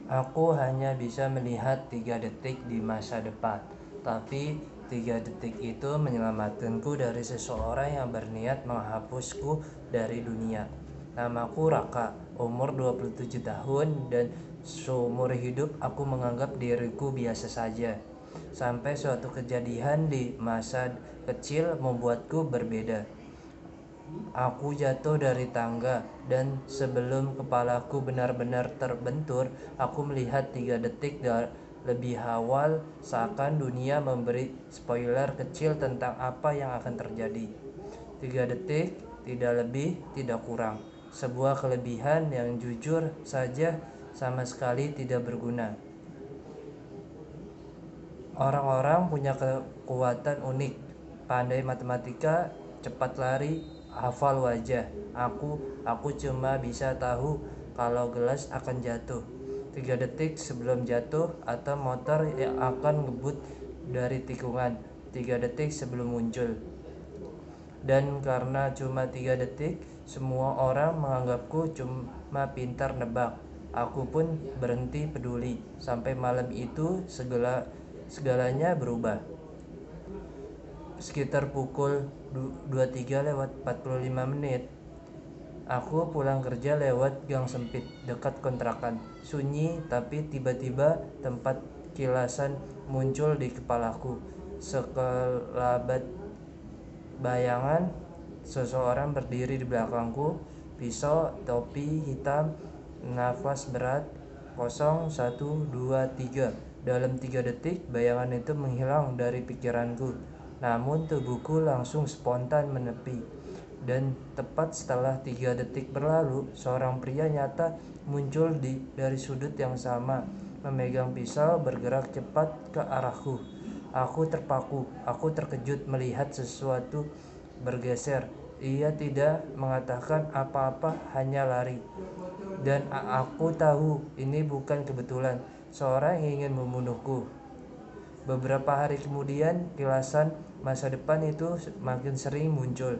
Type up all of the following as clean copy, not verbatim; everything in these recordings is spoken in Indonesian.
Aku hanya bisa melihat 3 detik di masa depan, tapi 3 detik itu menyelamatkanku dari seseorang yang berniat menghapusku dari dunia. Namaku Raka, umur 27 tahun, dan seumur hidup aku menganggap diriku biasa saja. Sampai suatu kejadian di masa kecil membuatku berbeda. Aku jatuh dari tangga, dan sebelum kepalaku benar-benar terbentur, aku melihat 3 detik lebih awal, seakan dunia memberi spoiler kecil tentang apa yang akan terjadi. 3 detik, tidak lebih, tidak kurang. Sebuah kelebihan yang jujur saja sama sekali tidak berguna. Orang-orang punya kekuatan unik, pandai matematika, cepat lari, hafal wajah. Aku cuma bisa tahu kalau gelas akan jatuh 3 detik sebelum jatuh, atau motor yang akan ngebut dari tikungan 3 detik sebelum muncul. Dan karena cuma 3 detik, semua orang menganggapku cuma pintar nebak. Aku pun berhenti peduli. Sampai malam itu segalanya berubah. Sekitar pukul 23:45, aku pulang kerja lewat gang sempit dekat kontrakan. Sunyi, tapi tiba-tiba tempat kilasan muncul di kepalaku. Sekelabat bayangan seseorang berdiri di belakangku, pisau, topi hitam, nafas berat, 0, 1, 2, 3. Dalam 3 detik, bayangan itu menghilang dari pikiranku. Namun tubuhku langsung spontan menepi. Dan tepat setelah 3 detik berlalu, seorang pria nyata muncul dari sudut yang sama, memegang pisau, bergerak cepat ke arahku. Aku terpaku, aku terkejut melihat sesuatu bergeser. Ia tidak mengatakan apa-apa, hanya lari. Dan aku tahu ini bukan kebetulan. Seorang yang ingin membunuhku. Beberapa hari kemudian, kilasan masa depan itu makin sering muncul.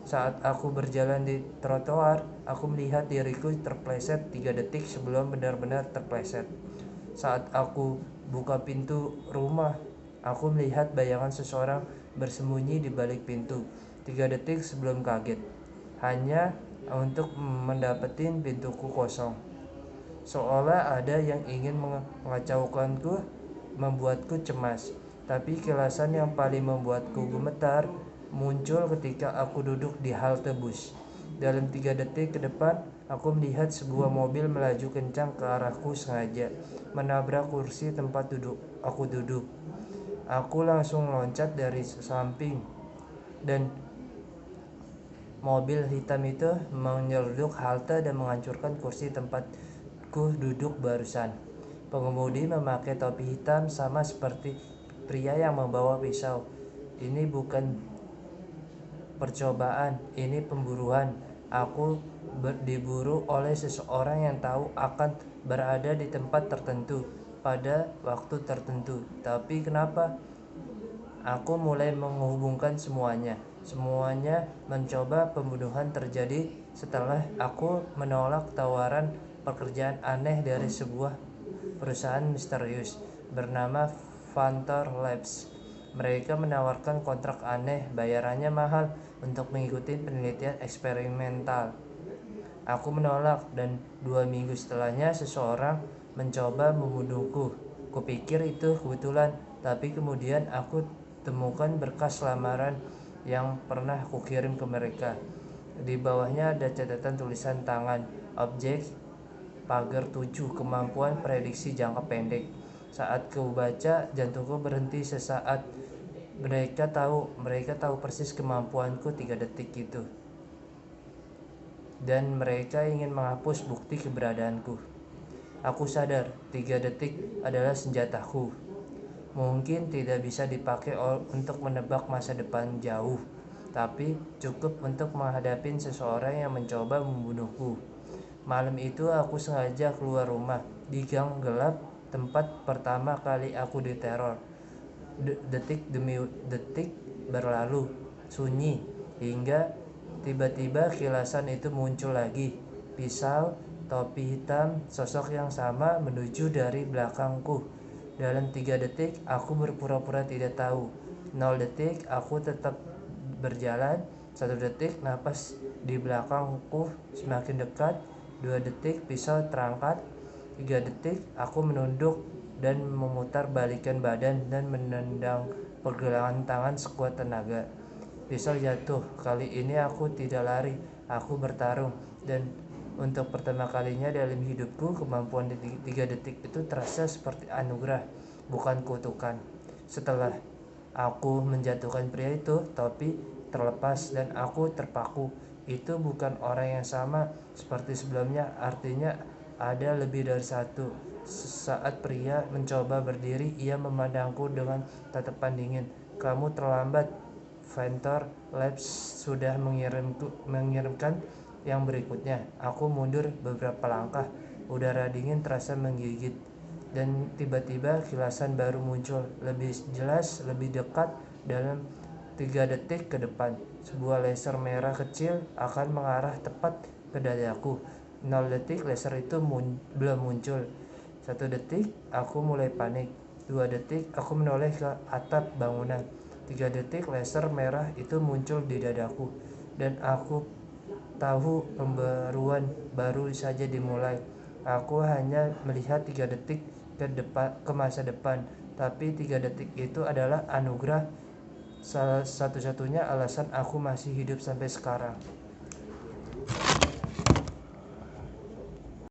Saat aku berjalan di trotoar, aku melihat diriku terpleset 3 detik sebelum benar-benar terpleset. Saat aku buka pintu rumah, aku melihat bayangan seseorang bersembunyi di balik pintu 3 detik sebelum kaget, hanya untuk mendapatin pintuku kosong. Seolah ada yang ingin mengacaukanku, membuatku cemas. Tapi kilasan yang paling membuatku gemetar muncul ketika aku duduk di halte bus. Dalam 3 detik ke depan, aku melihat sebuah mobil melaju kencang ke arahku, sengaja menabrak kursi tempat aku duduk. Aku langsung loncat dari samping, dan mobil hitam itu menyeruduk halte dan menghancurkan kursi tempatku duduk barusan. Pengemudi memakai topi hitam sama seperti pria yang membawa pisau. Ini bukan percobaan, ini pemburuan. Aku diburu oleh seseorang yang tahu akan berada di tempat tertentu pada waktu tertentu. Tapi kenapa? Aku mulai menghubungkan semuanya. Semuanya mencoba pembunuhan terjadi setelah aku menolak tawaran pekerjaan aneh dari sebuah perusahaan misterius bernama Vantor Labs. Mereka menawarkan kontrak aneh, bayarannya mahal, untuk mengikuti penelitian eksperimental. Aku menolak, dan 2 minggu setelahnya seseorang mencoba membunuhku. Kupikir itu kebetulan, tapi kemudian aku temukan berkas lamaran yang pernah kukirim ke mereka. Di bawahnya ada catatan tulisan tangan, objek pagar 7, kemampuan prediksi jangka pendek. Saat ku baca, jantungku berhenti sesaat. Mereka tahu persis kemampuanku 3 detik itu. Dan mereka ingin menghapus bukti keberadaanku. Aku sadar 3 detik adalah senjataku. Mungkin tidak bisa dipakai untuk menebak masa depan jauh, tapi cukup untuk menghadapi seseorang yang mencoba membunuhku. Malam itu aku sengaja keluar rumah di gang gelap, tempat pertama kali aku diteror. Detik demi detik berlalu, sunyi, hingga tiba-tiba kilasan itu muncul lagi. Pisau, topi hitam, sosok yang sama menuju dari belakangku. Dalam 3 detik, aku berpura-pura tidak tahu. 0 detik, aku tetap berjalan. 1 detik, napas di belakangku semakin dekat. 2 detik, pisau terangkat. 3 detik, aku menunduk dan memutar balikan badan dan menendang pergelangan tangan sekuat tenaga. Pisau jatuh. Kali ini aku tidak lari, aku bertarung. Dan untuk pertama kalinya dalam hidupku, kemampuan di 3 detik itu terasa seperti anugerah, bukan kutukan. Setelah aku menjatuhkan pria itu, topi terlepas dan aku terpaku. Itu bukan orang yang sama seperti sebelumnya, artinya ada lebih dari satu. Saat pria mencoba berdiri, ia memandangku dengan tatapan dingin. Kamu terlambat. Ventor Labs sudah mengirimkan yang berikutnya. Aku mundur beberapa langkah. Udara dingin terasa menggigit. Dan tiba-tiba kilasan baru muncul, lebih jelas, lebih dekat. Dalam 3 detik ke depan, sebuah laser merah kecil akan mengarah tepat ke dadaku. 0 detik laser itu belum muncul. 1 detik aku mulai panik. 2 detik aku menoleh ke atap bangunan. 3 detik laser merah itu muncul di dadaku. Dan aku tahu pembaruan baru saja dimulai. Aku hanya melihat 3 detik ke masa depan. Tapi 3 detik itu adalah anugerah, salah satu-satunya alasan aku masih hidup sampai sekarang.